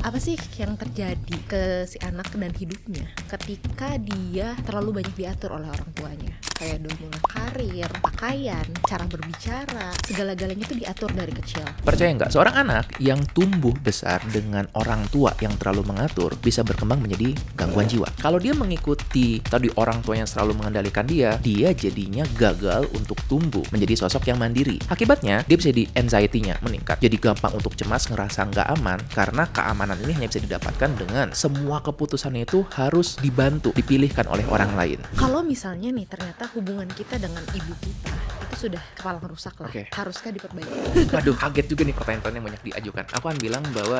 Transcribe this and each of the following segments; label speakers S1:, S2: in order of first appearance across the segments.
S1: Apa sih yang terjadi ke si anak dan hidupnya ketika dia terlalu banyak diatur oleh orang tuanya? Kayak dari mulai karir, pakaian, cara berbicara, segala-galanya itu diatur dari kecil.
S2: Percaya nggak, seorang anak yang tumbuh besar dengan orang tua yang terlalu mengatur bisa berkembang menjadi gangguan jiwa. Kalau dia mengikuti tadi orang tua yang selalu mengendalikan dia jadinya gagal untuk tumbuh menjadi sosok yang mandiri. Akibatnya, dia bisa anxiety-nya meningkat. Jadi gampang untuk cemas, ngerasa nggak aman, karena keamanan ini hanya bisa didapatkan dengan semua keputusannya itu harus dibantu, dipilihkan oleh orang lain.
S1: Kalau misalnya nih ternyata hubungan kita dengan ibu kita itu sudah kepala rusak lah,
S2: Oke.
S1: haruskah diperbaiki?
S2: Waduh, kaget juga nih pertanyaan yang banyak diajukan. Aku akan bilang bahwa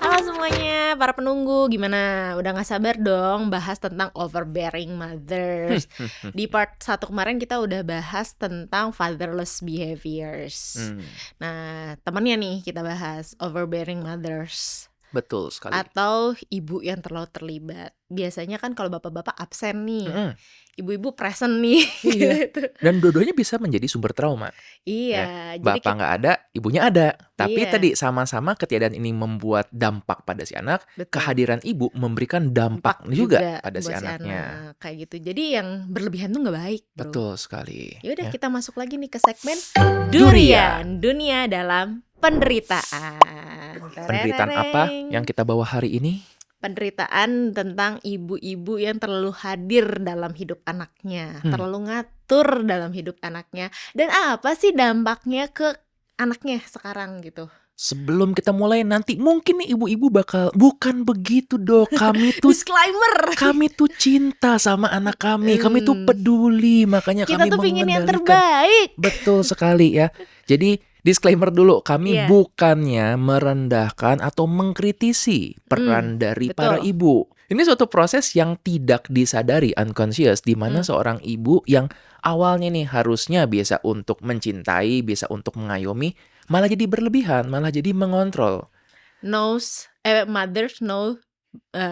S1: Halo semuanya, para penunggu, gimana? Udah gak sabar dong bahas tentang overbearing mothers. Di part 1 kemarin kita udah bahas tentang fatherless behaviors. Nah, temennya nih kita bahas overbearing mothers
S2: betul sekali.
S1: atau ibu yang terlalu terlibat. Biasanya kan kalau bapak-bapak absen nih, ibu-ibu present nih.
S2: Iya.
S1: Gitu.
S2: Dan dua-duanya bisa menjadi sumber trauma.
S1: Iya, jadi
S2: Bapak nggak ada, ibunya ada. Tapi
S1: Iya.
S2: tadi sama-sama ketiadaan ini membuat dampak pada si anak,
S1: Betul.
S2: kehadiran ibu memberikan dampak juga pada si
S1: buat
S2: anaknya.
S1: anak. Kayak gitu. Jadi yang berlebihan tuh gak baik, bro.
S2: Betul sekali.
S1: Yaudah
S2: Ya.
S1: kita masuk lagi nih ke segmen
S2: Durian.
S1: Dunia dalam penderitaan.
S2: Penderitaan apa yang kita bawa hari ini?
S1: Penderitaan tentang ibu-ibu yang terlalu hadir dalam hidup anaknya,
S2: Hmm.
S1: terlalu ngatur dalam hidup anaknya. Dan apa sih dampaknya ke anaknya sekarang gitu?
S2: Sebelum kita mulai nanti, mungkin nih ibu-ibu bakal, bukan begitu dok, kami tuh
S1: Disclaimer.
S2: kami tuh cinta sama anak kami tuh peduli, makanya
S1: Kita
S2: kami
S1: tuh pingin yang
S2: mengendalikan.
S1: terbaik.
S2: Betul sekali ya. Jadi disclaimer dulu, kami
S1: Iya.
S2: bukannya merendahkan atau mengkritisi peran dari para
S1: betul.
S2: ibu. Ini suatu proses yang tidak disadari, unconscious, di mana seorang ibu yang awalnya nih harusnya biasa untuk mencintai, biasa untuk mengayomi, malah jadi berlebihan, malah jadi mengontrol.
S1: Mothers know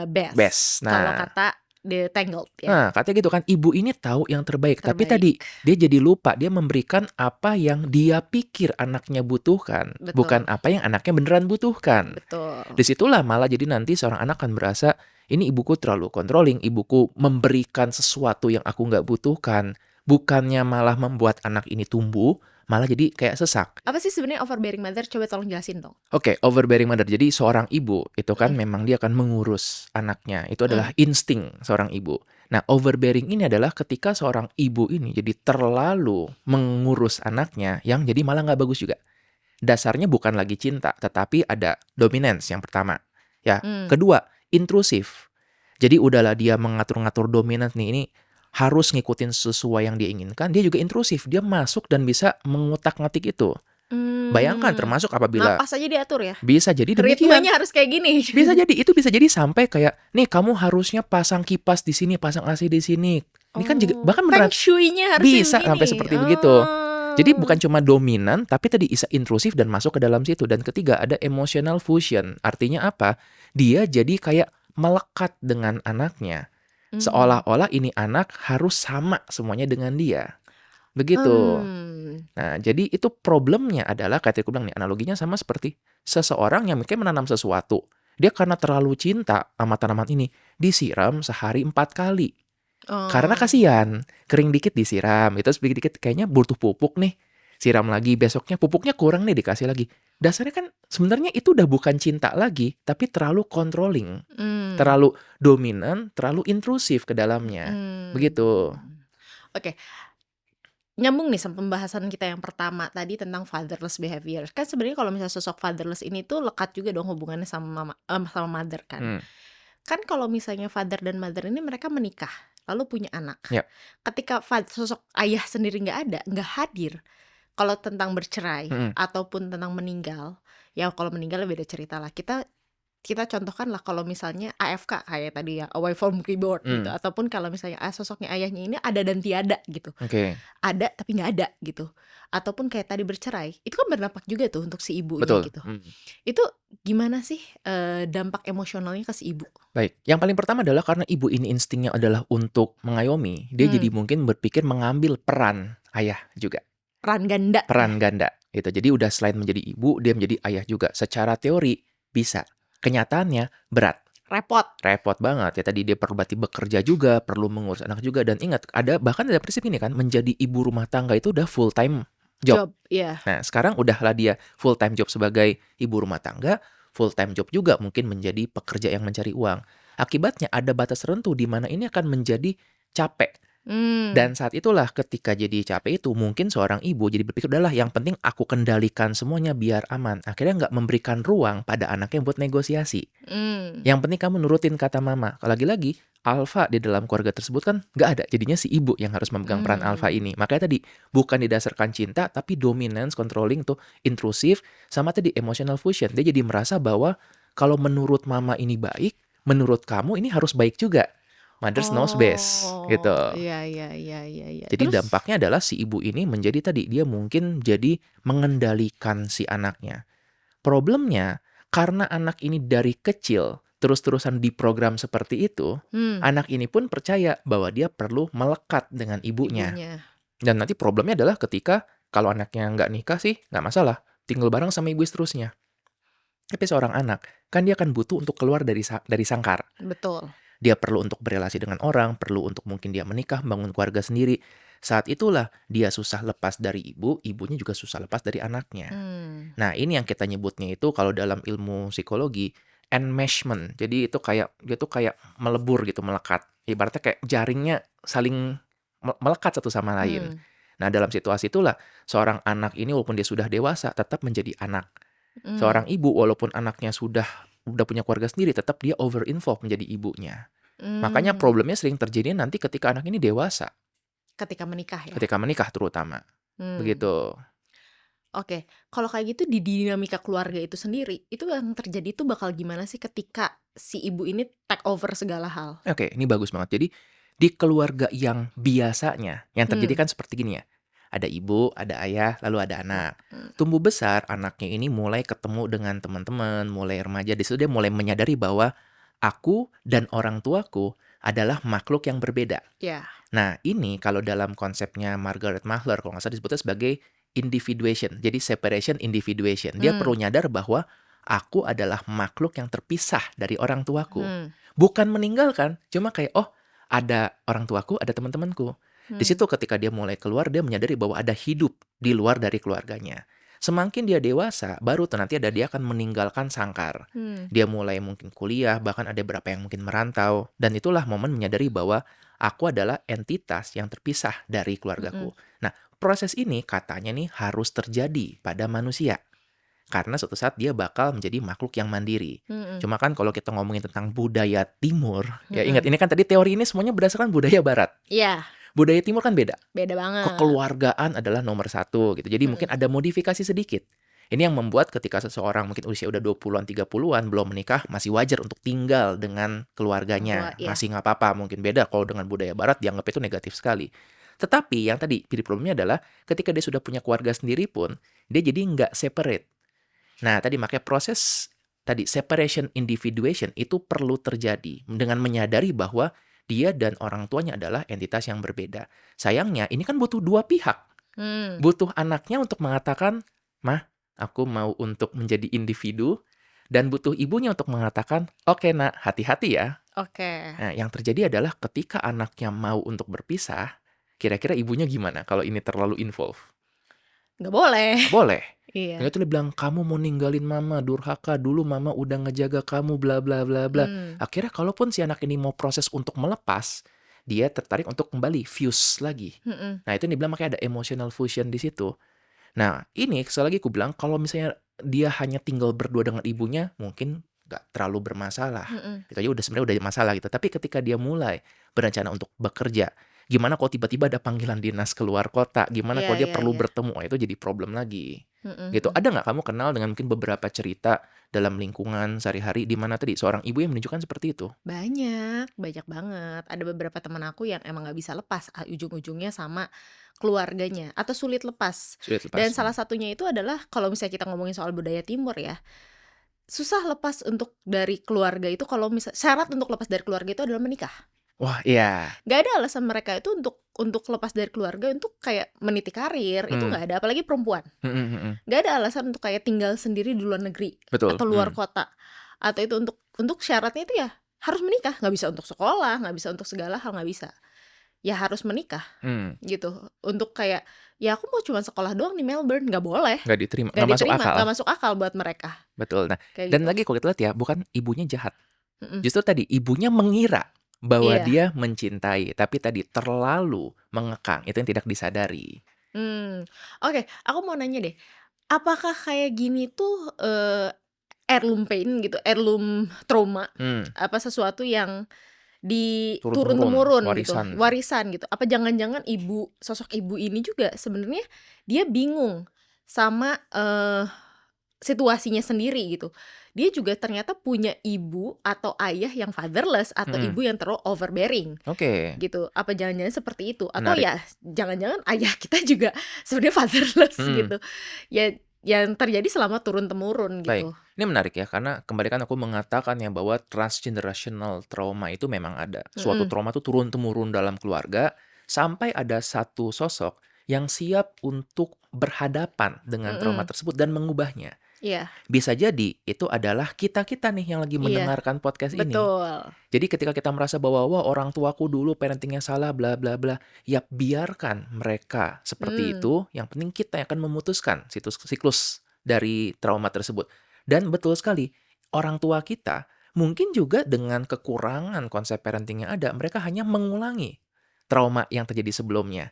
S1: best.
S2: Best.
S1: Kalau
S2: Nah,
S1: kata The Tangled ya.
S2: Nah, katanya gitu kan, ibu ini tahu yang terbaik. Tapi
S1: Terbaik.
S2: tadi, dia jadi lupa. Dia memberikan apa yang dia pikir anaknya butuhkan.
S1: Betul.
S2: Bukan apa yang anaknya beneran butuhkan.
S1: Betul.
S2: Disitulah malah jadi nanti seorang anak akan merasa, ini ibuku terlalu controlling. Ibuku memberikan sesuatu yang aku nggak butuhkan. Bukannya malah membuat anak ini tumbuh, malah jadi kayak sesak.
S1: Apa sih sebenarnya overbearing mother? Coba tolong jelasin dong.
S2: Oke, overbearing mother. Jadi seorang ibu itu kan memang dia akan mengurus anaknya. Itu adalah insting seorang ibu. Nah, overbearing ini adalah ketika seorang ibu ini jadi terlalu mengurus anaknya yang jadi malah nggak bagus juga. Dasarnya bukan lagi cinta, tetapi ada dominance yang pertama. Ya, kedua, intrusif. Jadi udahlah dia mengatur-ngatur dominant nih, ini harus ngikutin sesuai yang dia inginkan. Dia juga intrusif, dia masuk dan bisa mengutak-ngatik itu. Bayangkan termasuk apabila
S1: Napas aja diatur ya.
S2: bisa jadi demikian.
S1: Ritmenya harus kayak gini.
S2: Bisa jadi, itu bisa jadi sampai kayak, nih kamu harusnya pasang kipas di sini, pasang AC di sini. Ini kan juga bahkan beneran
S1: Feng shui-nya harus
S2: bisa
S1: begini.
S2: sampai seperti begitu. Jadi bukan cuma dominan, tapi tadi bisa intrusif dan masuk ke dalam situ. Dan ketiga, ada emotional fusion. Artinya apa? Dia jadi kayak melekat dengan anaknya. Seolah-olah ini anak harus sama semuanya dengan dia. Begitu. Nah, jadi itu problemnya adalah, kayak aku bilang nih, analoginya sama seperti seseorang yang mungkin menanam sesuatu. Dia karena terlalu cinta sama tanaman ini, disiram sehari 4 kali. Karena kasihan, kering dikit disiram, itu sedikit dikit kayaknya butuh pupuk nih. Siram lagi, besoknya pupuknya kurang nih, dikasih lagi. Dasarnya kan sebenarnya itu udah bukan cinta lagi, tapi terlalu controlling. Terlalu dominan, terlalu intrusif ke dalamnya. Begitu.
S1: Oke. Nyambung nih sama pembahasan kita yang pertama tadi tentang fatherless behavior. Kan sebenarnya kalau misalnya sosok fatherless ini tuh lekat juga dong hubungannya sama mother kan. Kan kalau misalnya father dan mother ini mereka menikah, lalu punya anak.
S2: Yap.
S1: Ketika sosok ayah sendiri nggak ada, nggak hadir, kalau tentang bercerai ataupun tentang meninggal, ya kalau meninggal beda cerita lah. Kita kita contohkan lah kalau misalnya AFK kayak tadi ya, away from keyboard gitu,
S2: Hmm,
S1: ataupun kalau misalnya sosoknya ayahnya ini ada dan tiada gitu,
S2: oke,
S1: ada tapi nggak ada gitu, ataupun kayak tadi bercerai, itu kan berdampak juga tuh untuk si ibunya
S2: betul.
S1: gitu. Itu gimana sih dampak emosionalnya ke si ibu?
S2: Baik, yang paling pertama adalah karena ibu ini instingnya adalah untuk mengayomi, dia jadi
S1: Hmm,
S2: mungkin berpikir mengambil peran ayah juga,
S1: peran ganda ya,
S2: peran ganda gitu. Jadi udah selain menjadi ibu, dia menjadi ayah juga. Secara teori bisa, kenyataannya berat.
S1: repot.
S2: Repot banget ya, tadi dia perlu berarti bekerja juga, perlu mengurus anak juga, dan ingat bahkan ada prinsip ini kan, menjadi ibu rumah tangga itu udah full time job.
S1: Job, ya.
S2: Nah, sekarang udahlah dia full time job sebagai ibu rumah tangga, full time job juga mungkin menjadi pekerja yang mencari uang. Akibatnya ada batas tertentu di mana ini akan menjadi capek.
S1: Hmm.
S2: Dan saat itulah ketika jadi capek itu mungkin seorang ibu jadi berpikir udahlah yang penting aku kendalikan semuanya biar aman. Akhirnya nggak memberikan ruang pada anaknya buat negosiasi.
S1: Hmm.
S2: Yang penting kamu nurutin kata mama. Lagi-lagi, alfa di dalam keluarga tersebut kan nggak ada. Jadinya si ibu yang harus memegang peran alfa
S1: Hmm.
S2: ini. Makanya tadi, bukan didasarkan cinta, tapi dominance, controlling tuh intrusif, sama tadi emotional fusion. Dia jadi merasa bahwa kalau menurut mama ini baik, menurut kamu ini harus baik juga. Mother's knows best, gitu.
S1: Oh, iya iya iya iya iya.
S2: Jadi
S1: Terus,
S2: dampaknya adalah si ibu ini menjadi tadi, dia mungkin jadi mengendalikan si anaknya. Problemnya, karena anak ini dari kecil terus-terusan diprogram seperti itu, anak ini pun percaya bahwa dia perlu melekat dengan ibunya.
S1: ibunya.
S2: Dan nanti problemnya adalah ketika kalau anaknya nggak nikah sih, nggak masalah. Tinggal bareng sama ibu seterusnya. Tapi seorang anak, kan dia akan butuh untuk keluar dari sangkar.
S1: Betul.
S2: Dia perlu untuk berelasi dengan orang, perlu untuk mungkin dia menikah, bangun keluarga sendiri. Saat itulah dia susah lepas dari ibu, ibunya juga susah lepas dari anaknya.
S1: Hmm.
S2: Nah, ini yang kita nyebutnya itu kalau dalam ilmu psikologi enmeshment. Jadi itu kayak dia tuh kayak melebur gitu, melekat. Ibaratnya kayak jaringnya saling melekat satu sama lain.
S1: Hmm.
S2: Nah, dalam situasi itulah seorang anak ini walaupun dia sudah dewasa tetap menjadi anak. Seorang
S1: Hmm.
S2: ibu walaupun anaknya udah punya keluarga sendiri tetap dia over involved menjadi ibunya. Makanya
S1: Hmm.
S2: problemnya sering terjadi nanti ketika anak ini dewasa,
S1: Ketika menikah ya.
S2: ketika menikah terutama.
S1: Hmm.
S2: Begitu.
S1: Oke, kalau kayak gitu di dinamika keluarga itu sendiri, itu yang terjadi itu bakal gimana sih ketika si ibu ini take over segala hal?
S2: Oke, ini bagus banget. Jadi di keluarga yang biasanya yang terjadi
S1: Hmm.
S2: kan seperti gini ya. Ada ibu, ada ayah, lalu ada anak.
S1: Hmm.
S2: Tumbuh besar anaknya ini mulai ketemu dengan teman-teman, mulai remaja. Di situ dia mulai menyadari bahwa aku dan orang tuaku adalah makhluk yang berbeda.
S1: Ya.
S2: Nah, ini kalau dalam konsepnya Margaret Mahler, kalau nggak salah disebutnya sebagai individuation. Jadi separation individuation. Dia
S1: Hmm.
S2: perlu nyadar bahwa aku adalah makhluk yang terpisah dari orang tuaku.
S1: Hmm.
S2: Bukan meninggalkan, cuma kayak, oh ada orang tuaku, ada teman-temanku. Di
S1: Hmm.
S2: situ ketika dia mulai keluar, dia menyadari bahwa ada hidup di luar dari keluarganya. Semakin dia dewasa, baru tuh nanti dia akan meninggalkan sangkar.
S1: Hmm.
S2: Dia mulai mungkin kuliah, bahkan ada beberapa yang mungkin merantau. Dan itulah momen menyadari bahwa aku adalah entitas yang terpisah dari keluargaku.
S1: Mm-mm.
S2: Nah, proses ini katanya nih harus terjadi pada manusia. Karena suatu saat dia bakal menjadi makhluk yang mandiri.
S1: Mm-mm.
S2: Cuma kan kalau kita ngomongin tentang budaya timur, ya ingat
S1: Mm-mm.
S2: ini kan tadi teori ini semuanya berdasarkan budaya barat.
S1: Iya,
S2: Budaya timur kan beda.
S1: beda banget.
S2: Kekeluargaan adalah nomor satu gitu. Jadi mungkin
S1: Mm-mm.
S2: ada modifikasi sedikit. Ini yang membuat ketika seseorang mungkin usia udah 20-an, 30-an belum menikah, masih wajar untuk tinggal dengan
S1: Orang tua,
S2: keluarganya.
S1: ya.
S2: Masih nggak apa-apa, mungkin beda kalau dengan budaya barat dianggap itu negatif sekali. Tetapi yang tadi jadi problemnya adalah ketika dia sudah punya keluarga sendiri pun, dia jadi nggak separate. Nah, tadi makanya proses tadi separation individuation itu perlu terjadi dengan menyadari bahwa dia dan orang tuanya adalah entitas yang berbeda. Sayangnya ini kan butuh dua pihak.
S1: Hmm.
S2: Butuh anaknya untuk mengatakan, "Mah, aku mau untuk menjadi individu." Dan butuh ibunya untuk mengatakan, "Oke nak, hati-hati ya."
S1: Oke.
S2: Nah, yang terjadi adalah ketika anaknya mau untuk berpisah, kira-kira ibunya gimana kalau ini terlalu involve?
S1: Nggak boleh.
S2: Nggak boleh.
S1: Iya.
S2: Ternyata dia bilang, kamu mau ninggalin mama, durhaka, dulu mama udah ngejaga kamu, bla bla bla bla.
S1: Hmm.
S2: Akhirnya kalaupun si anak ini mau proses untuk melepas, dia tertarik untuk kembali, fuse lagi.
S1: Mm-mm.
S2: Nah itu yang dibilang makanya ada emotional fusion di situ. Nah ini sekali lagi aku bilang, kalau misalnya dia hanya tinggal berdua dengan ibunya, mungkin nggak terlalu bermasalah.
S1: Mm-mm.
S2: Itu aja sebenarnya udah masalah gitu. Tapi ketika dia mulai berencana untuk bekerja, Gimana kalau tiba-tiba ada panggilan dinas keluar kota? Gimana
S1: Iya
S2: kalau dia
S1: iya
S2: perlu
S1: iya.
S2: bertemu? Itu jadi problem lagi.
S1: Mhm
S2: Gitu.
S1: mhm.
S2: Ada nggak kamu kenal dengan mungkin beberapa cerita dalam lingkungan sehari-hari di mana tadi seorang ibu yang menunjukkan seperti itu?
S1: Banyak, banyak banget. Ada beberapa teman aku yang emang nggak bisa lepas, ujung-ujungnya sama keluarganya atau sulit lepas.
S2: Sulit
S1: Dan
S2: lepas.
S1: salah satunya itu adalah kalau misalnya kita ngomongin soal budaya timur ya, susah lepas untuk dari keluarga itu kalau syarat untuk lepas dari keluarga itu adalah menikah.
S2: Wah, iya.
S1: Nggak ada alasan mereka itu untuk lepas dari keluarga untuk kayak meniti karir, itu
S2: Hmm.
S1: nggak ada, apalagi perempuan.
S2: Mhm mhm.
S1: Nggak ada alasan untuk kayak tinggal sendiri di luar negeri
S2: Betul.
S1: atau luar kota. Atau itu untuk syaratnya itu ya harus menikah, nggak bisa untuk sekolah, nggak bisa untuk segala hal, nggak bisa. Ya harus menikah
S2: Hmm.
S1: gitu. Untuk kayak ya aku mau cuma sekolah doang di Melbourne, nggak boleh,
S2: Nggak diterima,
S1: nggak
S2: nggak masuk
S1: diterima,
S2: akal.
S1: nggak masuk akal buat mereka
S2: Betul. Nah,
S1: kayak
S2: dan
S1: gitu.
S2: lagi kalau kita lihat ya, bukan ibunya jahat.
S1: Mm-mm.
S2: Justru tadi ibunya mengira bahwa
S1: Iya.
S2: dia mencintai, tapi tadi terlalu mengekang. Itu yang tidak disadari.
S1: Oke, aku mau nanya deh, apakah kayak gini tuh heirloom pain gitu, heirloom trauma,
S2: Hmm.
S1: apa sesuatu yang turun
S2: Turun-temurun,
S1: temurun gitu,
S2: warisan.
S1: warisan gitu? Apa jangan-jangan sosok ibu ini juga sebenarnya dia bingung sama situasinya sendiri gitu. Dia juga ternyata punya ibu atau ayah yang fatherless atau
S2: Mm-mm.
S1: ibu yang terlalu overbearing
S2: Oke,
S1: gitu. Apa jangan-jangan seperti itu? Atau
S2: menarik.
S1: ya jangan-jangan ayah kita juga sebenarnya fatherless
S2: Hmm.
S1: gitu. Ya yang terjadi selama turun temurun
S2: Baik,
S1: gitu.
S2: ini menarik ya, karena kembali kan aku mengatakan ya bahwa transgenerational trauma itu memang ada. Suatu
S1: Mm-mm.
S2: trauma itu turun-temurun dalam keluarga, sampai ada satu sosok yang siap untuk berhadapan dengan trauma
S1: Mm-mm.
S2: tersebut dan mengubahnya.
S1: Iya,
S2: Bisa jadi itu adalah kita-kita nih yang lagi
S1: iya,
S2: mendengarkan podcast ini.
S1: betul.
S2: Jadi ketika kita merasa bahwa wah orang tuaku dulu parentingnya salah bla bla bla, ya biarkan mereka seperti itu. Yang penting kita yang akan memutuskan siklus dari trauma tersebut. Dan betul sekali, orang tua kita mungkin juga dengan kekurangan konsep parenting yang ada, mereka hanya mengulangi trauma yang terjadi sebelumnya.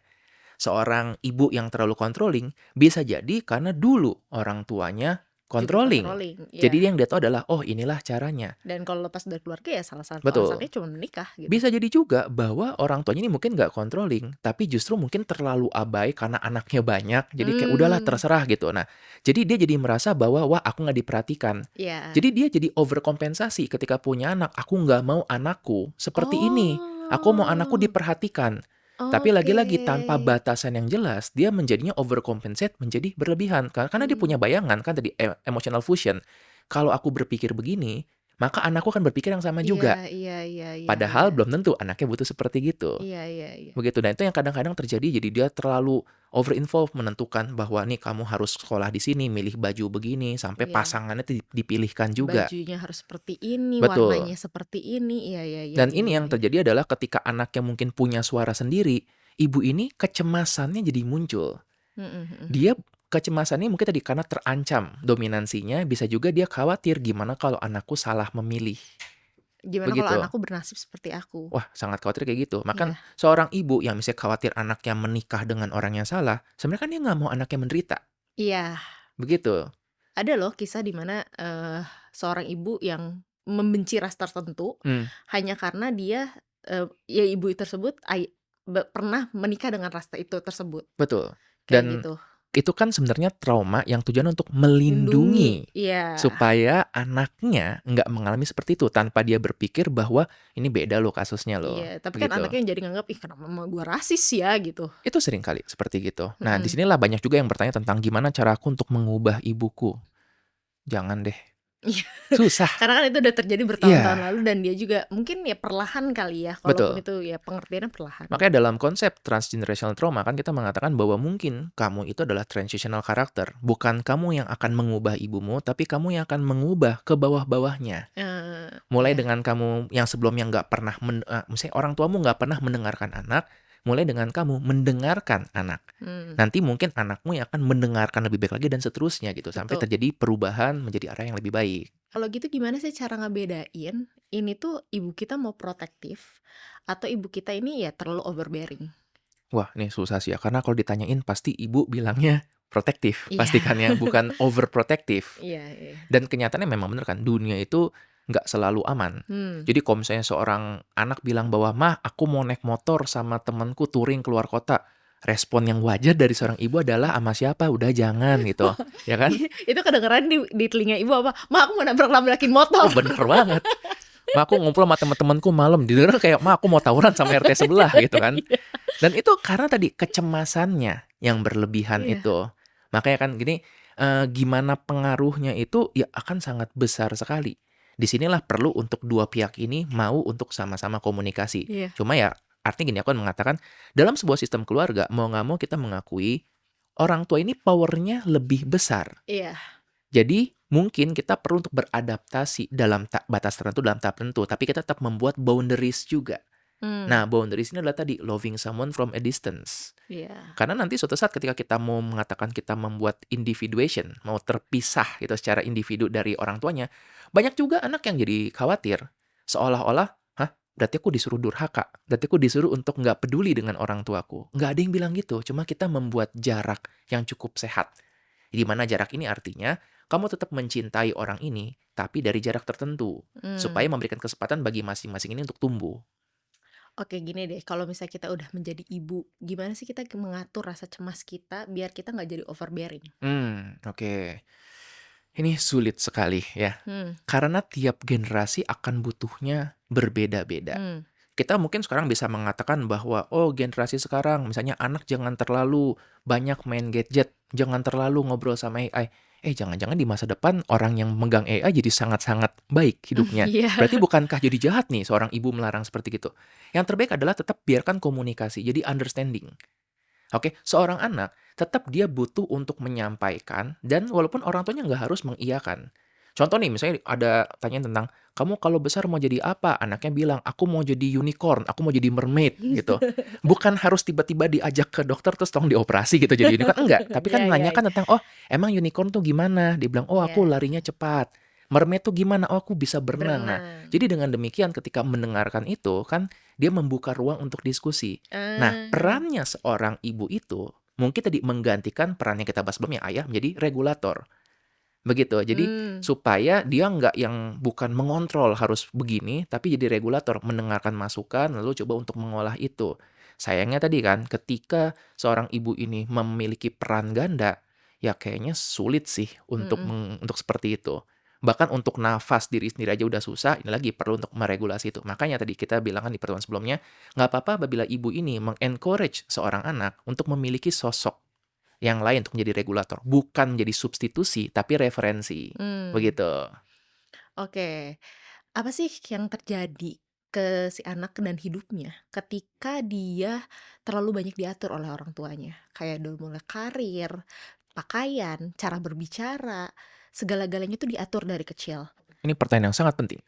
S2: Seorang ibu yang terlalu controlling bisa jadi karena dulu orang tuanya
S1: Juga
S2: controlling.
S1: controlling,
S2: Jadi
S1: iya.
S2: yang dia tahu adalah, oh inilah caranya.
S1: Dan kalau lepas dari keluarga ya salah satu
S2: Betul.
S1: alasannya cuma menikah gitu.
S2: Bisa jadi juga bahwa orang tuanya ini mungkin nggak controlling, tapi justru mungkin terlalu abai karena anaknya banyak. Jadi kayak udahlah terserah gitu. Nah, jadi dia jadi merasa bahwa wah aku nggak diperhatikan.
S1: Iya.
S2: Jadi dia jadi overkompensasi ketika punya anak. Aku nggak mau anakku seperti ini. Aku mau anakku diperhatikan. Tapi lagi-lagi tanpa
S1: Oke.
S2: batasan yang jelas, dia menjadinya overcompensate, menjadi berlebihan. Karena dia punya bayangan kan tadi emotional fusion. Kalau aku berpikir begini, maka anakku akan berpikir yang sama juga.
S1: Iya, iya, iya,
S2: Padahal
S1: iya.
S2: belum tentu anaknya butuh seperti gitu.
S1: Iya, iya, iya.
S2: Begitu. Dan itu yang kadang-kadang terjadi, jadi dia terlalu over-involved menentukan bahwa nih kamu harus sekolah di sini, milih baju begini, sampai
S1: Iya.
S2: pasangannya dipilihkan juga.
S1: Bajunya harus seperti ini,
S2: Betul.
S1: warnanya seperti ini. Iya, iya, iya.
S2: Dan
S1: iya,
S2: ini yang
S1: iya.
S2: terjadi adalah ketika anaknya mungkin punya suara sendiri, ibu ini kecemasannya jadi muncul. Dia kecemasannya mungkin tadi karena terancam dominansinya, bisa juga dia khawatir gimana kalau anakku salah memilih.
S1: Gimana
S2: Begitu.
S1: kalau anakku bernasib seperti aku?
S2: Wah, sangat khawatir kayak gitu. Maka
S1: Iya.
S2: seorang ibu yang misalnya khawatir anaknya menikah dengan orang yang salah, sebenarnya kan dia nggak mau anaknya menderita.
S1: Iya.
S2: Begitu.
S1: Ada loh kisah di mana seorang ibu yang membenci ras tertentu hanya karena dia ya ibu tersebut pernah menikah dengan ras itu tersebut.
S2: Betul.
S1: Kayak
S2: Dan
S1: gitu.
S2: itu kan sebenarnya trauma yang tujuan untuk melindungi
S1: Iya.
S2: supaya anaknya nggak mengalami seperti itu tanpa dia berpikir bahwa ini beda loh kasusnya loh.
S1: Iya, tapi kan
S2: Begitu.
S1: anaknya jadi nganggap ih kenapa mama gue rasis ya gitu.
S2: Itu sering kali seperti gitu. Nah, disinilah banyak juga yang bertanya tentang gimana caraku untuk mengubah ibuku. Jangan deh.
S1: Iya.
S2: Susah.
S1: Karena kan itu udah terjadi bertahun-tahun
S2: Iya.
S1: lalu dan dia juga mungkin ya perlahan kali ya,
S2: Betul.
S1: kalaupun itu ya pengertiannya perlahan.
S2: Makanya dalam konsep transgenerational trauma kan kita mengatakan bahwa mungkin kamu itu adalah transitional character. Bukan kamu yang akan mengubah ibumu, tapi kamu yang akan mengubah ke bawah-bawahnya. Mulai
S1: Iya.
S2: dengan kamu yang sebelumnya nggak pernah, misalnya orang tuamu nggak pernah mendengarkan anak, mulai dengan kamu mendengarkan anak. Nanti mungkin anakmu yang akan mendengarkan lebih baik lagi dan seterusnya gitu. Sampai
S1: Betul.
S2: terjadi perubahan menjadi arah yang lebih baik.
S1: Kalau gitu gimana sih cara ngebedain ini tuh ibu kita mau protektif atau ibu kita ini ya terlalu overbearing?
S2: Wah, ini susah sih ya. Karena kalau ditanyain pasti ibu bilangnya protektif.
S1: Iya.
S2: Pastikan ya, bukan overprotective.
S1: Iya, iya.
S2: Dan kenyataannya memang bener kan, dunia itu nggak selalu aman.
S1: Hmm.
S2: Jadi kalau misalnya seorang anak bilang bahwa, "Mah, aku mau naik motor sama temanku touring keluar kota." Respon yang wajar dari seorang ibu adalah, "Sama siapa? Udah jangan," gitu, ya kan?
S1: Itu kedengeran di telinga ibu apa? "Ma, aku mau nabrak-nabrakin motor."
S2: Oh, bener banget. "Ma, aku ngumpul sama teman-temanku malam." Didengar kayak, "Ma, aku mau tawuran sama RT sebelah," gitu kan.
S1: Iya.
S2: Dan itu karena tadi kecemasannya yang berlebihan
S1: Iya.
S2: itu. Makanya kan gini, gimana pengaruhnya itu ya akan sangat besar sekali. Di sinilah perlu untuk dua pihak ini mau untuk sama-sama komunikasi.
S1: Iya.
S2: Cuma ya artinya gini, aku kan mengatakan dalam sebuah sistem keluarga mau nggak mau kita mengakui orang tua ini powernya lebih besar.
S1: Iya.
S2: Jadi mungkin kita perlu untuk beradaptasi dalam batas tertentu, dalam tahap tertentu, tapi kita tetap membuat boundaries juga.
S1: Hmm.
S2: Nah, boundaries ini adalah tadi loving someone from a distance.
S1: Iya.
S2: Karena nanti suatu saat ketika kita mau mengatakan kita membuat individuation, mau terpisah gitu secara individu dari orang tuanya, banyak juga anak yang jadi khawatir. Seolah-olah, hah, berarti aku disuruh durhaka, berarti aku disuruh untuk nggak peduli dengan orang tuaku. Nggak ada yang bilang gitu, cuma kita membuat jarak yang cukup sehat. Di mana jarak ini artinya, kamu tetap mencintai orang ini, tapi dari jarak tertentu. Supaya memberikan kesempatan bagi masing-masing ini untuk tumbuh.
S1: Oke, gini deh, kalau misalnya kita udah menjadi ibu, gimana sih kita mengatur rasa cemas kita biar kita nggak jadi overbearing?
S2: Oke. Ini sulit sekali ya.
S1: Hmm.
S2: Karena tiap generasi akan butuhnya berbeda-beda.
S1: Hmm.
S2: Kita mungkin sekarang bisa mengatakan bahwa, oh generasi sekarang misalnya anak jangan terlalu banyak main gadget, jangan terlalu ngobrol sama AI. Jangan-jangan di masa depan orang yang megang AI jadi sangat-sangat baik hidupnya.
S1: Iya.
S2: Berarti bukankah jadi jahat nih seorang ibu melarang seperti itu? Yang terbaik adalah tetap biarkan komunikasi, jadi understanding. Oke, seorang anak tetap dia butuh untuk menyampaikan dan walaupun orang tuanya nggak harus mengiyakan. Contoh nih, misalnya ada tanya tentang, "Kamu kalau besar mau jadi apa?" Anaknya bilang, "Aku mau jadi unicorn, aku mau jadi mermaid," gitu. Bukan harus tiba-tiba diajak ke dokter terus tolong dioperasi gitu jadi unicorn, enggak. Tapi kan
S1: Iya, iya,
S2: menanyakan tentang, "Oh, emang unicorn tuh gimana?" Dia bilang, "Oh, aku
S1: iya.
S2: larinya cepat." Mermaid tuh gimana? "Oh, aku bisa berenang." Nah,
S1: Berenang.
S2: jadi dengan demikian ketika mendengarkan itu kan dia membuka ruang untuk diskusi. Nah,
S1: Ah.
S2: perannya seorang ibu itu mungkin tadi menggantikan peran yang kita bahas sebelumnya ayah menjadi regulator. Begitu. Jadi
S1: Hmm.
S2: supaya dia nggak yang bukan mengontrol harus begini, tapi jadi regulator, mendengarkan masukan lalu coba untuk mengolah itu. Sayangnya tadi kan ketika seorang ibu ini memiliki peran ganda, ya kayaknya sulit sih untuk
S1: Mm-mm.
S2: untuk seperti itu. Bahkan untuk nafas diri sendiri aja udah susah, ini lagi perlu untuk meregulasi itu. Makanya tadi kita bilang kan di pertemuan sebelumnya, nggak apa-apa apabila ibu ini mengencourage seorang anak untuk memiliki sosok yang lain untuk menjadi regulator, bukan menjadi substitusi, tapi referensi.
S1: Hmm.
S2: Begitu.
S1: Oke. Apa sih yang terjadi ke si anak dan hidupnya ketika dia terlalu banyak diatur oleh orang tuanya? Kayak dari mulai karir, pakaian, cara berbicara, segala-galanya tuh diatur dari kecil.
S2: Ini pertanyaan yang sangat penting.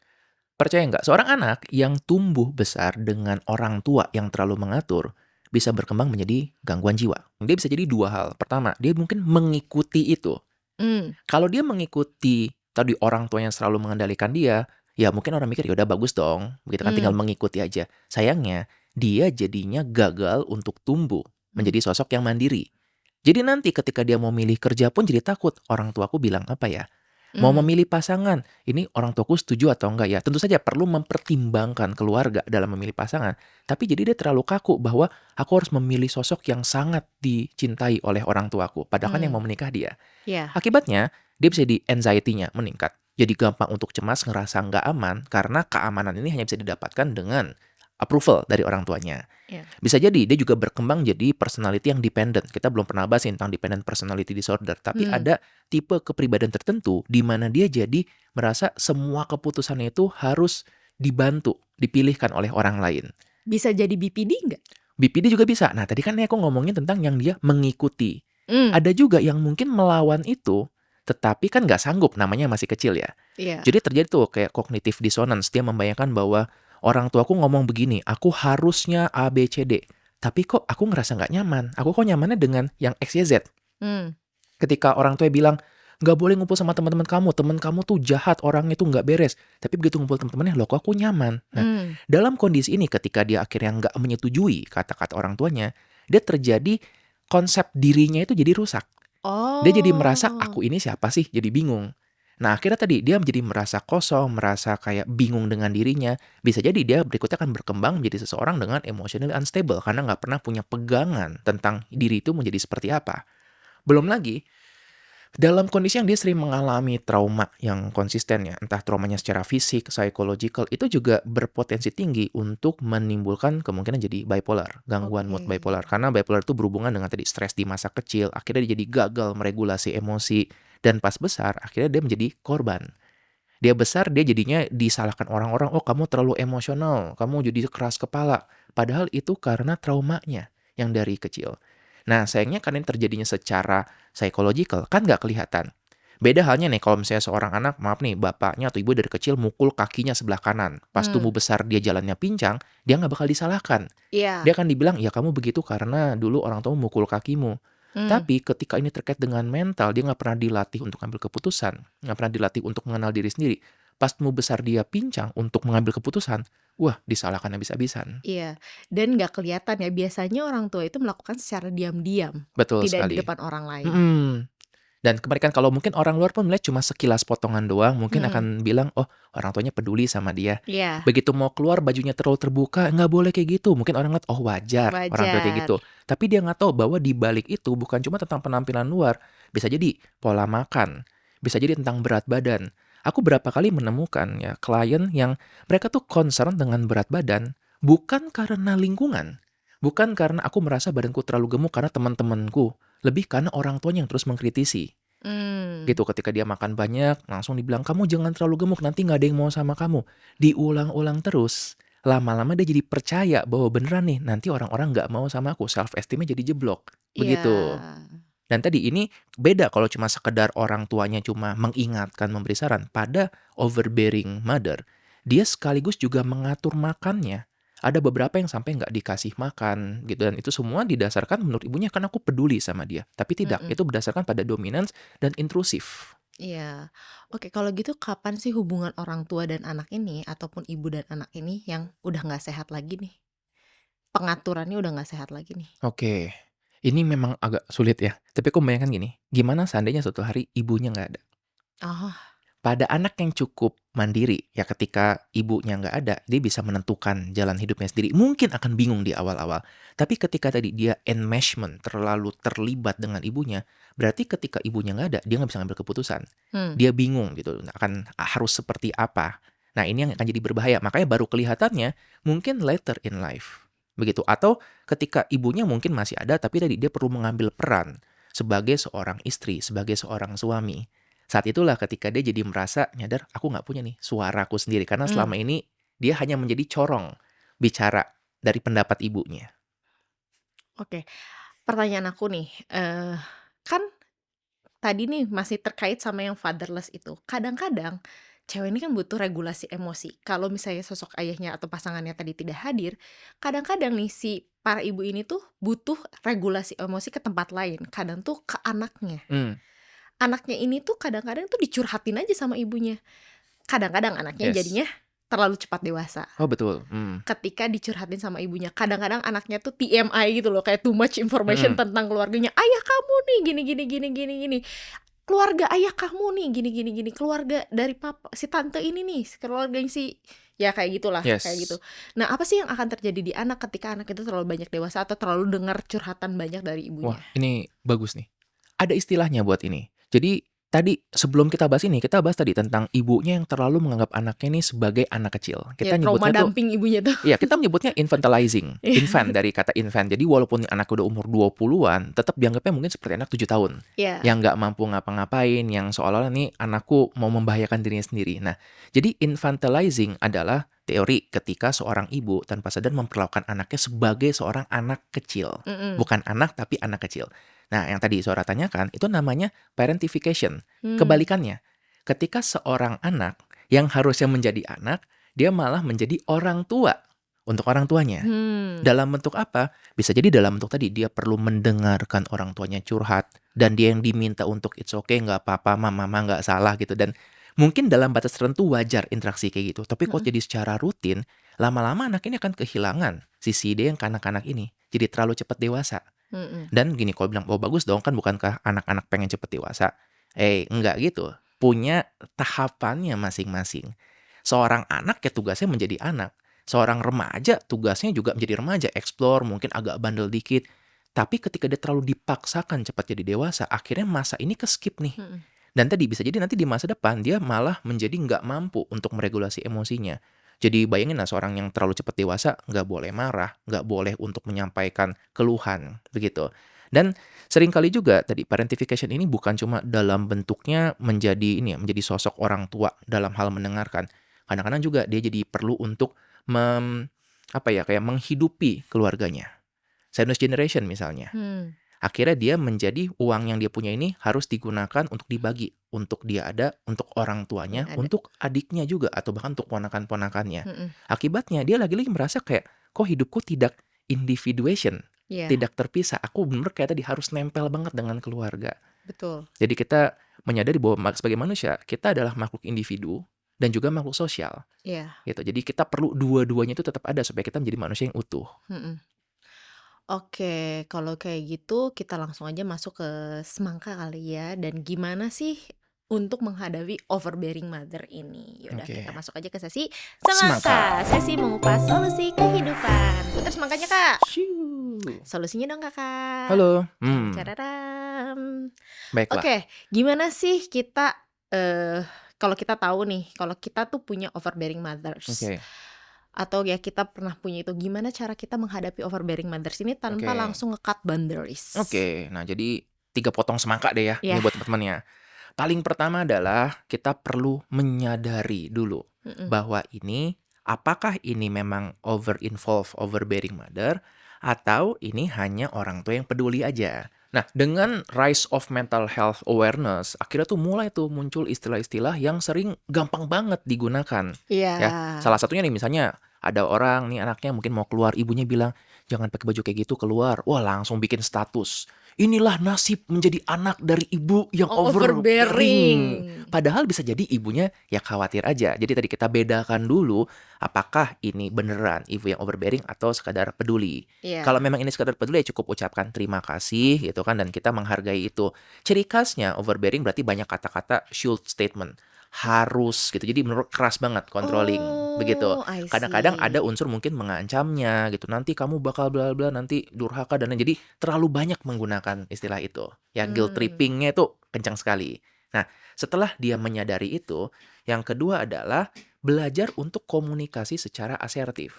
S2: Percaya nggak, seorang anak yang tumbuh besar dengan orang tua yang terlalu mengatur, bisa berkembang menjadi gangguan jiwa. Dia bisa jadi dua hal. Pertama, dia mungkin mengikuti itu.
S1: Hmm.
S2: Kalau dia mengikuti tadi orang tua yang selalu mengendalikan dia, ya mungkin orang mikir, "Ya udah bagus dong." Begitu kan, tinggal
S1: Hmm.
S2: mengikuti aja. Sayangnya, dia jadinya gagal untuk tumbuh menjadi sosok yang mandiri. Jadi nanti ketika dia mau milih kerja pun jadi takut, "Orang tuaku bilang apa ya?" Mau
S1: Hmm.
S2: memilih pasangan, ini orang tuaku setuju atau enggak ya? Tentu saja perlu mempertimbangkan keluarga dalam memilih pasangan. Tapi jadi dia terlalu kaku bahwa aku harus memilih sosok yang sangat dicintai oleh orang tuaku. Padahal kan yang mau menikah dia.
S1: Ya.
S2: Akibatnya, dia bisa di anxiety-nya meningkat. Jadi gampang untuk cemas, ngerasa nggak aman, karena keamanan ini hanya bisa didapatkan dengan approval dari orang tuanya.
S1: Ya.
S2: Bisa jadi dia juga berkembang jadi personality yang dependent. Kita belum pernah bahas tentang dependent personality disorder, tapi ada tipe kepribadian tertentu di mana dia jadi merasa semua keputusannya itu harus dibantu, dipilihkan oleh orang lain.
S1: Bisa jadi BPD nggak?
S2: BPD juga bisa. Nah, tadi kan aku ngomongin tentang yang dia mengikuti.
S1: Hmm.
S2: Ada juga yang mungkin melawan itu, tetapi kan nggak sanggup, namanya masih kecil ya.
S1: Iya.
S2: Jadi terjadi tuh kayak cognitive dissonance. Dia membayangkan bahwa orang tuaku ngomong begini, aku harusnya A, B, C, D. Tapi kok aku ngerasa nggak nyaman. Aku kok nyamannya dengan yang X, Y, Z.
S1: Hmm.
S2: Ketika orang tua bilang, nggak boleh ngumpul sama teman-teman kamu. Teman kamu tuh jahat, orangnya tuh nggak beres. Tapi begitu ngumpul teman-temannya, loh kok aku nyaman. Nah, dalam kondisi ini ketika dia akhirnya nggak menyetujui kata-kata orang tuanya, dia terjadi konsep dirinya itu jadi rusak.
S1: Oh.
S2: Dia jadi merasa, aku ini siapa sih? Jadi bingung. Nah, akhirnya tadi dia menjadi merasa kosong, merasa kayak bingung dengan dirinya. Bisa jadi dia berikutnya akan berkembang menjadi seseorang dengan emotionally unstable karena nggak pernah punya pegangan tentang diri itu menjadi seperti apa. Belum lagi, dalam kondisi yang dia sering mengalami trauma yang konsisten ya, entah traumanya secara fisik, psychological, itu juga berpotensi tinggi untuk menimbulkan kemungkinan jadi bipolar, gangguan
S1: Oke.
S2: mood bipolar. Karena bipolar itu berhubungan dengan tadi stres di masa kecil, akhirnya dia jadi gagal meregulasi emosi, dan pas besar akhirnya dia menjadi korban. Dia besar, dia jadinya disalahkan orang-orang, "Oh, kamu terlalu emosional, kamu jadi keras kepala." Padahal itu karena traumanya yang dari kecil. Nah, sayangnya karena ini terjadinya secara psychological, kan nggak kelihatan. Beda halnya nih kalau misalnya seorang anak, maaf nih, bapaknya atau ibu dari kecil mukul kakinya sebelah kanan. Pas tumbuh
S1: Hmm.
S2: besar dia jalannya pincang, dia nggak bakal disalahkan. Dia
S1: Iya.
S2: akan dibilang, "Ya kamu begitu karena dulu orang tua mukul kakimu."
S1: Hmm.
S2: Tapi ketika ini terkait dengan mental, dia nggak pernah dilatih untuk ambil keputusan, nggak pernah dilatih untuk mengenal diri sendiri. Pas tumbuh besar dia pincang untuk mengambil keputusan, wah disalahkan habis-habisan.
S1: Iya, dan nggak kelihatan ya, biasanya orang tua itu melakukan secara diam-diam,
S2: Betul
S1: tidak di
S2: sekali.
S1: depan orang lain.
S2: Mhm. Dan kebalikan kalau mungkin orang luar pun melihat cuma sekilas potongan doang, mungkin
S1: Mhm,
S2: akan bilang, "Oh, orang tuanya peduli sama dia."
S1: iya,
S2: Begitu mau keluar bajunya terlalu terbuka, "Nggak boleh kayak gitu." Mungkin orang lihat, "Oh, wajar orang tua kayak
S1: wajar.
S2: gitu." Tapi dia nggak tahu bahwa di balik itu bukan cuma tentang penampilan luar, bisa jadi pola makan, bisa jadi tentang berat badan. Aku berapa kali menemukan ya klien yang mereka tuh concern dengan berat badan bukan karena lingkungan, bukan karena aku merasa badanku terlalu gemuk karena teman-temanku, lebih karena orang tuanya yang terus mengkritisi.
S1: Mmm,
S2: Gitu, ketika dia makan banyak, langsung dibilang, "Kamu jangan terlalu gemuk, nanti nggak ada yang mau sama kamu." Diulang-ulang terus, lama-lama dia jadi percaya bahwa beneran nih, nanti orang-orang nggak mau sama aku, self esteem-nya jadi jeblok,
S1: iya,
S2: begitu. Dan tadi ini beda kalau cuma sekedar orang tuanya cuma mengingatkan, memberi saran. Pada overbearing mother, dia sekaligus juga mengatur makannya. Ada beberapa yang sampai nggak dikasih makan gitu dan itu semua didasarkan menurut ibunya kan aku peduli sama dia. Tapi tidak,
S1: mhm,
S2: itu berdasarkan pada dominance dan intrusif.
S1: iya. Oke, kalau gitu kapan sih hubungan orang tua dan anak ini, ataupun ibu dan anak ini yang udah nggak sehat lagi nih? Pengaturannya udah nggak sehat lagi nih?
S2: Oke, ini memang agak sulit ya. Tapi aku membayangkan gini, gimana seandainya suatu hari ibunya nggak ada?
S1: Oh,
S2: Pada anak yang cukup mandiri, ya ketika ibunya nggak ada, dia bisa menentukan jalan hidupnya sendiri. Mungkin akan bingung di awal-awal. Tapi ketika tadi dia enmeshment, terlalu terlibat dengan ibunya, berarti ketika ibunya nggak ada, dia nggak bisa ngambil keputusan.
S1: hmm,
S2: Dia bingung gitu, akan harus seperti apa. Nah ini yang akan jadi berbahaya. Makanya baru kelihatannya mungkin later in life. Begitu. Atau ketika ibunya mungkin masih ada, tapi tadi dia perlu mengambil peran sebagai seorang istri, sebagai seorang suami. Saat itulah ketika dia jadi merasa nyadar, "Aku nggak punya nih suaraku sendiri." Karena
S1: mmm,
S2: selama ini dia hanya menjadi corong bicara dari pendapat ibunya.
S1: oke. Pertanyaan aku nih, kan tadi nih masih terkait sama yang fatherless itu. Kadang-kadang cewek ini kan butuh regulasi emosi. Kalau misalnya sosok ayahnya atau pasangannya tadi tidak hadir, kadang-kadang nih si para ibu ini tuh butuh regulasi emosi ke tempat lain, kadang tuh ke anaknya.
S2: Mmm,
S1: Anaknya ini tuh kadang-kadang tuh dicurhatin aja sama ibunya. Kadang-kadang anaknya
S2: yes.
S1: jadinya terlalu cepat dewasa.
S2: Oh betul,
S1: Ketika dicurhatin sama ibunya, kadang-kadang anaknya tuh TMI gitu loh, kayak too much information
S2: mhm,
S1: tentang keluarganya, "Ayah kamu nih gini gini gini gini gini, keluarga ayah kamu nih gini gini gini, keluarga dari papa si tante ini nih, keluarganya si," ya kayak gitulah, kayak gitu.
S2: yes.
S1: Nah, apa sih yang akan terjadi di anak ketika anak itu terlalu banyak dewasa atau terlalu dengar curhatan banyak dari
S2: Wah,
S1: ibunya?
S2: ini bagus nih. Ada istilahnya buat ini. Jadi tadi sebelum kita bahas ini, kita bahas tadi tentang ibunya yang terlalu menganggap anaknya ini sebagai anak kecil.
S1: Ya
S2: Kita
S1: trauma
S2: nyebutnya tuh
S1: dumping ibunya tuh.
S2: iya, kita menyebutnya infantilizing.
S1: Iya,
S2: Infant dari kata infant. Jadi walaupun anak udah umur 20-an, tetap dianggapnya mungkin seperti anak 7 tahun. Yang
S1: iya,
S2: nggak mampu ngapa-ngapain, yang seolah-olah nih anakku mau membahayakan dirinya sendiri. Nah, jadi infantilizing adalah teori ketika seorang ibu tanpa sadar memperlakukan anaknya sebagai seorang anak kecil.
S1: mhm,
S2: Bukan anak, tapi anak kecil. Nah, yang tadi Suara tanyakan, itu namanya parentification.
S1: mmm,
S2: Kebalikannya, ketika seorang anak yang harusnya menjadi anak, dia malah menjadi orang tua untuk orang tuanya.
S1: hmm,
S2: Dalam bentuk apa? Bisa jadi dalam bentuk tadi, dia perlu mendengarkan orang tuanya curhat, dan dia yang diminta untuk, "It's okay, nggak apa-apa, mama nggak salah," gitu. Dan mungkin dalam batas tertentu wajar interaksi kayak gitu. Tapi kalau
S1: mhm,
S2: jadi secara rutin, lama-lama anak ini akan kehilangan sisi dia yang kanak-kanak ini. Jadi terlalu cepat dewasa.
S1: mhm,
S2: Dan gini, kalau bilang, "Oh bagus dong, kan bukankah anak-anak pengen cepet dewasa?" Enggak gitu. punya tahapannya masing-masing. Seorang anak ya tugasnya menjadi anak. Seorang remaja tugasnya juga menjadi remaja, explore, mungkin agak bandel dikit. Tapi ketika dia terlalu dipaksakan cepat jadi dewasa, akhirnya masa ini ke-skip nih.
S1: Mm-mm.
S2: Dan tadi bisa jadi nanti di masa depan dia malah menjadi nggak mampu untuk meregulasi emosinya. Jadi bayangin lah seorang yang terlalu cepat dewasa nggak boleh marah, nggak boleh untuk menyampaikan keluhan, begitu. Dan seringkali juga tadi parentification ini bukan cuma dalam bentuknya menjadi ini ya, menjadi sosok orang tua dalam hal mendengarkan. Kadang-kadang juga dia jadi perlu untuk kayak menghidupi keluarganya. Sandwich generation misalnya.
S1: Hmm.
S2: Akhirnya dia menjadi uang yang dia punya ini harus digunakan untuk dibagi. Untuk dia ada, untuk orang tuanya,
S1: Ya, ada.
S2: untuk adiknya juga, atau bahkan untuk ponakan-ponakannya.
S1: Mm-mm.
S2: Akibatnya dia lagi-lagi merasa kayak, kok hidupku tidak individuation,
S1: Iya,
S2: tidak terpisah. Aku bener kayak tadi harus nempel banget dengan keluarga.
S1: betul.
S2: Jadi kita menyadari bahwa sebagai manusia, kita adalah makhluk individu dan juga makhluk sosial.
S1: Iya.
S2: Gitu. Jadi kita perlu dua-duanya itu tetap ada supaya kita menjadi manusia yang utuh.
S1: Mm-mm. Oke, kalau kayak gitu kita langsung aja masuk ke semangka kali ya. Dan gimana sih untuk menghadapi overbearing mother ini? Yaudah
S2: Oke.
S1: kita masuk aja ke sesi
S2: Semangka.
S1: semangka. Sesi mengupas solusi kehidupan. Putar semangkanya kak.
S2: Shoo.
S1: Solusinya dong kakak.
S2: Halo.
S1: Cararam.
S2: Baiklah.
S1: Oke, gimana sih kita kalau kita tahu nih, kalau kita tuh punya overbearing mothers,
S2: Oke.
S1: atau ya kita pernah punya itu, gimana cara kita menghadapi overbearing mothers ini tanpa
S2: Oke.
S1: langsung nge-cut boundaries?
S2: Oke. Nah, jadi 3 potong semangka deh ya. Ini
S1: Ya.
S2: buat teman-teman ya. Paling pertama adalah kita perlu menyadari dulu
S1: Mm-mm.
S2: bahwa apakah ini memang overbearing mother atau ini hanya orang tua yang peduli aja. Nah, dengan rise of mental health awareness, akhirnya tuh mulai tuh muncul istilah-istilah yang sering gampang banget digunakan.
S1: Iya.
S2: Ya, salah satunya nih misalnya ada orang nih anaknya mungkin mau keluar, ibunya bilang, "Jangan pakai baju kayak gitu keluar." Wah, langsung bikin status. Inilah nasib menjadi anak dari ibu yang overbearing. Padahal bisa jadi ibunya ya khawatir aja. Jadi tadi kita bedakan dulu apakah ini beneran ibu yang overbearing atau sekadar peduli.
S1: Iya.
S2: Kalau memang ini sekadar peduli ya cukup ucapkan terima kasih gitu kan dan kita menghargai itu. Ciri khasnya overbearing berarti banyak kata-kata should statement. Harus gitu. Jadi menurut keras banget controlling begitu.
S1: Oh, I
S2: Kadang-kadang ada
S1: see.
S2: unsur mungkin mengancamnya gitu. Nanti kamu bakal bla bla, nanti durhaka dan lain. Jadi terlalu banyak menggunakan istilah itu. Ya guilt trippingnya itu kencang sekali. Nah, setelah dia menyadari itu, yang kedua adalah belajar untuk komunikasi secara asertif.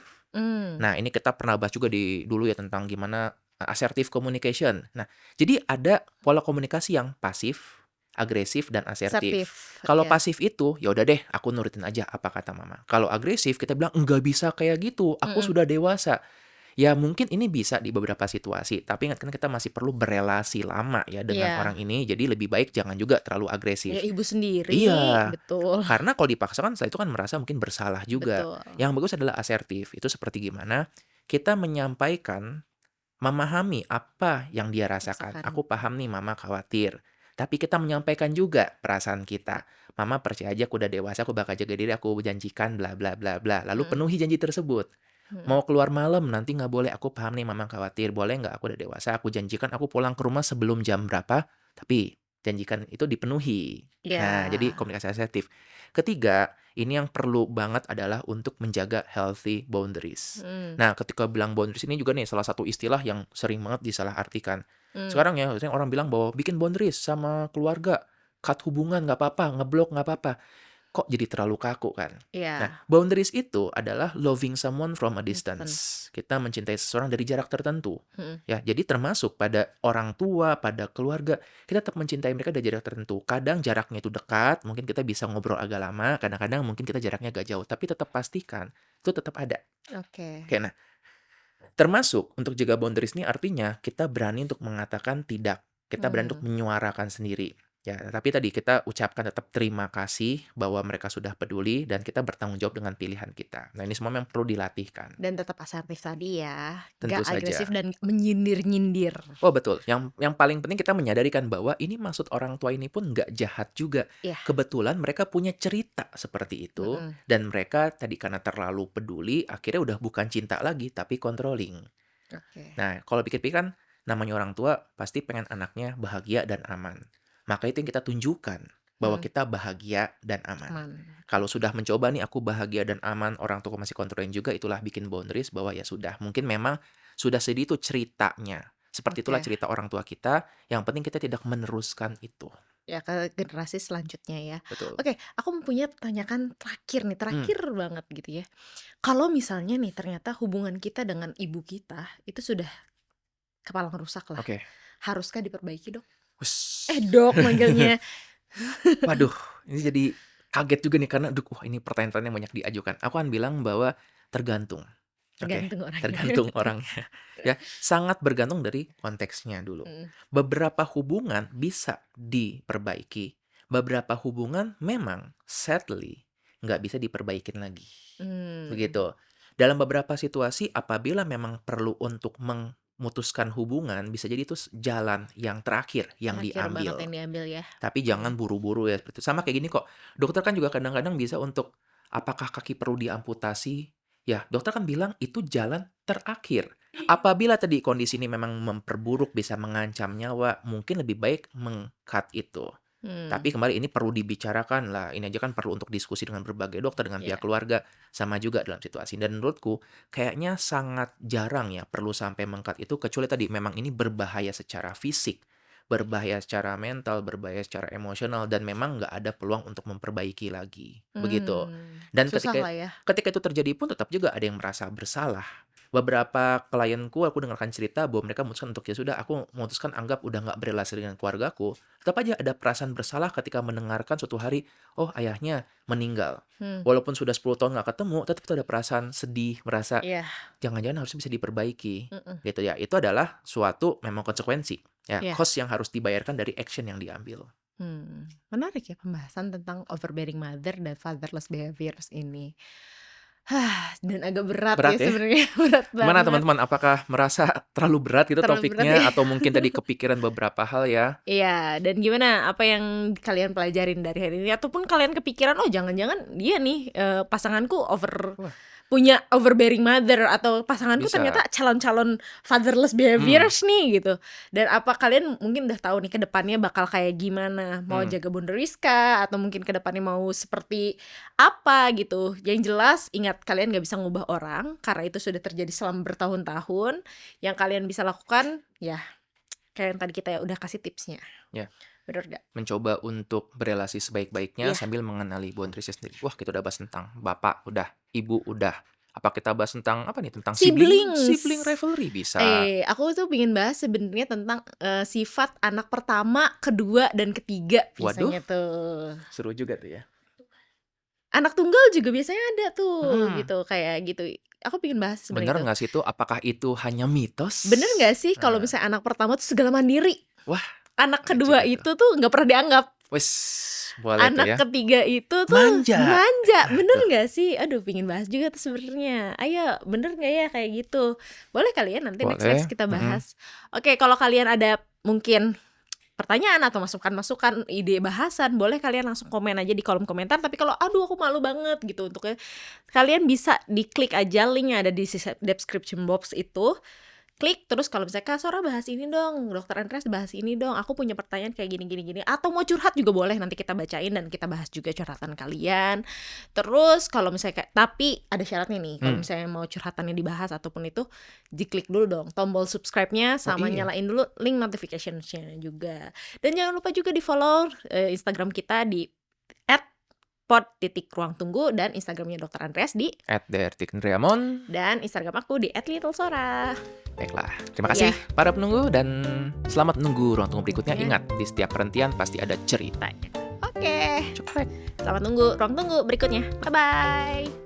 S2: Nah, ini kita pernah bahas juga dulu ya tentang gimana assertive communication. Nah, jadi ada pola komunikasi yang pasif, agresif, dan asertif.
S1: Asertif.
S2: Kalau
S1: ya.
S2: pasif itu, ya udah deh, aku nurutin aja apa kata mama. Kalau agresif, kita bilang enggak bisa kayak gitu. Aku
S1: Mm-mm.
S2: sudah dewasa. Ya mungkin ini bisa di beberapa situasi, tapi ingat kan kita masih perlu berelasi lama ya dengan
S1: Iya.
S2: orang ini. Jadi lebih baik jangan juga terlalu
S1: Ya
S2: agresif.
S1: ibu sendiri.
S2: Iya.
S1: Betul.
S2: Karena kalau dipaksakan saya itu kan merasa mungkin bersalah juga.
S1: Betul.
S2: Yang bagus adalah asertif. Itu seperti gimana kita menyampaikan, memahami apa yang dia rasakan.
S1: Rasakan.
S2: Aku paham nih mama khawatir. Tapi kita menyampaikan juga perasaan kita. Mama percaya aja aku udah dewasa, aku bakal jaga diri, aku janjikan bla bla bla bla. Lalu
S1: Mm-mm.
S2: penuhi janji tersebut.
S1: Mm-mm.
S2: Mau keluar malam nanti nggak boleh, aku paham nih mama khawatir. Boleh nggak aku udah dewasa, aku janjikan aku pulang ke rumah sebelum jam berapa. Tapi janjikan itu dipenuhi. Nah,
S1: Ya.
S2: jadi komunikasi asertif. Ketiga, ini yang perlu banget adalah untuk menjaga healthy boundaries. Nah, ketika bilang boundaries ini juga nih salah satu istilah yang sering banget disalahartikan. Sekarang ya, biasanya orang bilang bahwa bikin boundaries sama keluarga, cut hubungan nggak apa-apa, ngeblok nggak apa-apa. Kok jadi terlalu kaku kan?
S1: Iya.
S2: Nah, boundaries itu adalah loving someone from a distance. Kita mencintai seseorang dari jarak tertentu.
S1: Mm-mm.
S2: Ya, jadi termasuk pada orang tua, pada keluarga, kita tetap mencintai mereka dari jarak tertentu. Kadang jaraknya itu dekat, mungkin kita bisa ngobrol agak lama, kadang-kadang mungkin kita jaraknya agak jauh, tapi tetap pastikan itu tetap ada.
S1: Oke.
S2: Oke, nah, termasuk untuk jaga boundaries ini artinya kita berani untuk mengatakan tidak. Kita berani untuk menyuarakan sendiri. Ya, tapi tadi kita ucapkan tetap terima kasih bahwa mereka sudah peduli dan kita bertanggung jawab dengan pilihan kita. Nah, ini semua memang perlu dilatihkan.
S1: Dan tetap asertif tadi ya.
S2: Tentu
S1: Gak agresif
S2: saja.
S1: dan menyindir-nyindir.
S2: Oh betul, yang paling penting kita menyadarikan bahwa ini maksud orang tua ini pun nggak jahat juga.
S1: Iya.
S2: Kebetulan mereka punya cerita seperti itu,
S1: Mm-mm.
S2: dan mereka tadi karena terlalu peduli, akhirnya udah bukan cinta lagi, tapi controlling.
S1: Oke.
S2: Nah, kalau pikir-pikir kan, namanya orang tua pasti pengen anaknya bahagia dan aman. Maka itu yang kita tunjukkan, bahwa
S1: Hmm,
S2: kita bahagia dan aman.
S1: aman.
S2: Kalau sudah mencoba nih aku bahagia dan aman, orang tua masih kontrolin juga, itulah bikin boundaries bahwa ya sudah, mungkin memang sudah sedih itu ceritanya. Seperti itulah
S1: Oke.
S2: cerita orang tua kita, yang penting kita tidak meneruskan itu.
S1: Ya ke generasi selanjutnya ya.
S2: Betul.
S1: Oke, aku punya pertanyaan terakhir nih,
S2: Hmm,
S1: terakhir banget gitu ya. Kalau misalnya nih ternyata hubungan kita dengan ibu kita itu sudah kepalang rusak lah.
S2: oke.
S1: Haruskah diperbaiki, Dok?
S2: Wus.
S1: Dok manggilnya.
S2: Waduh, ini jadi kaget juga nih karena aduh, wah ini pertanyaan yang banyak diajukan. Aku akan bilang bahwa tergantung. Oke,
S1: Tergantung orangnya.
S2: tergantung orangnya. Ya, sangat bergantung dari konteksnya dulu.
S1: Mm,
S2: Beberapa hubungan bisa diperbaiki, beberapa hubungan memang sadly nggak bisa diperbaikin lagi.
S1: mm,
S2: Begitu. Dalam beberapa situasi apabila memang perlu untuk memutuskan hubungan, bisa jadi itu jalan yang terakhir yang
S1: Terakhir banget
S2: diambil.
S1: yang diambil ya.
S2: Tapi jangan buru-buru ya seperti itu. Sama kayak gini kok. Dokter kan juga kadang-kadang bisa untuk apakah kaki perlu diamputasi? Ya, dokter kan bilang itu jalan terakhir. Apabila tadi kondisi ini memang memperburuk, bisa mengancam nyawa, mungkin lebih baik meng-cut itu.
S1: Hmm,
S2: Tapi kembali ini perlu dibicarakan lah. Ini aja kan perlu untuk diskusi dengan berbagai dokter, dengan
S1: ya.
S2: pihak keluarga, sama juga dalam situasi. Dan menurutku kayaknya sangat jarang ya perlu sampai meng-cut itu, kecuali tadi memang ini berbahaya secara fisik, berbahaya secara mental, berbahaya secara emosional, dan memang nggak ada peluang untuk memperbaiki lagi. Begitu. Dan
S1: Susah
S2: ketika
S1: lah ya.
S2: ketika itu terjadi pun tetap juga ada yang merasa bersalah. Beberapa klienku aku dengarkan cerita bahwa mereka memutuskan untuk ya sudah aku memutuskan anggap udah nggak berrelasi dengan keluargaku. Tetap aja ada perasaan bersalah ketika mendengarkan suatu hari, oh ayahnya meninggal.
S1: Hmm,
S2: Walaupun sudah 10 tahun nggak ketemu, tetap itu ada perasaan sedih, merasa
S1: Iya.
S2: jangan-jangan harusnya bisa diperbaiki.
S1: Mm-mm.
S2: Gitu ya. Itu adalah suatu memang konsekuensi. Ya,
S1: Iya.
S2: cost yang harus dibayarkan dari action yang diambil.
S1: Menarik ya pembahasan tentang overbearing mother dan fatherless behaviors ini. Dan agak berat
S2: Berat
S1: ya
S2: ya?
S1: sebenarnya, berat
S2: Gimana
S1: banget.
S2: teman-teman? Apakah merasa terlalu berat gitu
S1: Terlalu berat
S2: topiknya?
S1: ya.
S2: Atau mungkin tadi kepikiran beberapa hal ya?
S1: Iya, dan gimana apa yang kalian pelajarin dari hari ini? Ataupun kalian kepikiran, oh jangan-jangan dia nih pasanganku
S2: Wah.
S1: punya overbearing mother, atau pasanganku
S2: Bisa.
S1: ternyata calon-calon fatherless behaviors nih gitu. Dan apa kalian mungkin udah tahu nih ke depannya bakal kayak gimana? Mau jaga boundaries kah? Atau mungkin ke depannya mau seperti apa gitu? Yang jelas ingat, kalian gak bisa ngubah orang karena itu sudah terjadi selama bertahun-tahun. Yang kalian bisa lakukan ya kayak yang tadi kita udah kasih tipsnya.
S2: Ya.
S1: Bener gak?
S2: Mencoba untuk berelasi sebaik-baiknya
S1: Iya.
S2: sambil mengenali boundariesnya sendiri. Wah, kita udah bahas tentang bapak, udah, ibu, udah. Apa kita bahas tentang apa nih? Tentang
S1: Siblings.
S2: sibling rivalry bisa.
S1: Aku tuh pengen bahas sebenarnya tentang sifat anak pertama, kedua, dan ketiga
S2: Waduh.
S1: biasanya tuh.
S2: Seru juga tuh ya.
S1: Anak tunggal juga biasanya ada tuh
S2: Mm-mm.
S1: gitu, kayak gitu. Aku pengen bahas
S2: Bener
S1: sebenarnya itu.
S2: nggak sih itu? Apakah itu hanya mitos?
S1: Bener gak sih kalau misalnya anak pertama tuh segala mandiri?
S2: Wah,
S1: Anak
S2: lucu
S1: kedua
S2: gitu.
S1: itu tuh nggak pernah dianggap.
S2: Wes, boleh tuh
S1: Anak
S2: ya.
S1: ketiga itu tuh
S2: Manja.
S1: bener
S2: Aduh.
S1: gak sih? Aduh, pingin bahas juga tuh sebenarnya. Ayo, bener gak ya kayak gitu? Boleh kali ya nanti
S2: Boleh.
S1: next kita bahas. Oke, kalau kalian ada mungkin pertanyaan atau masukan-masukan ide bahasan, boleh kalian langsung komen aja di kolom komentar. Tapi kalau aduh aku malu banget gitu untuknya, kalian bisa diklik aja link yang ada di description box itu. Klik terus kalau misalnya Kak Sora bahas ini dong, Dokter Andreas bahas ini dong, aku punya pertanyaan kayak gini, atau mau curhat juga boleh, nanti kita bacain dan kita bahas juga curhatan kalian. Terus kalau misalnya tapi ada syaratnya nih, kalau misalnya mau curhatannya dibahas ataupun itu, diklik dulu dong tombol subscribe-nya sama
S2: iya.
S1: nyalain dulu link notification-nya juga. Dan jangan lupa juga di follow Instagram kita di @pod.ruangtunggu dan Instagramnya Dokter Andreas di
S2: @dertikndriamon.
S1: dan Instagram aku di @littlesora.
S2: Baiklah, terima kasih para penunggu dan selamat menunggu ruang tunggu berikutnya.
S1: Ya.
S2: Ingat, di setiap perhentian pasti ada cerita.
S1: Oke,
S2: Cepat.
S1: selamat nunggu ruang tunggu berikutnya. Bye-bye.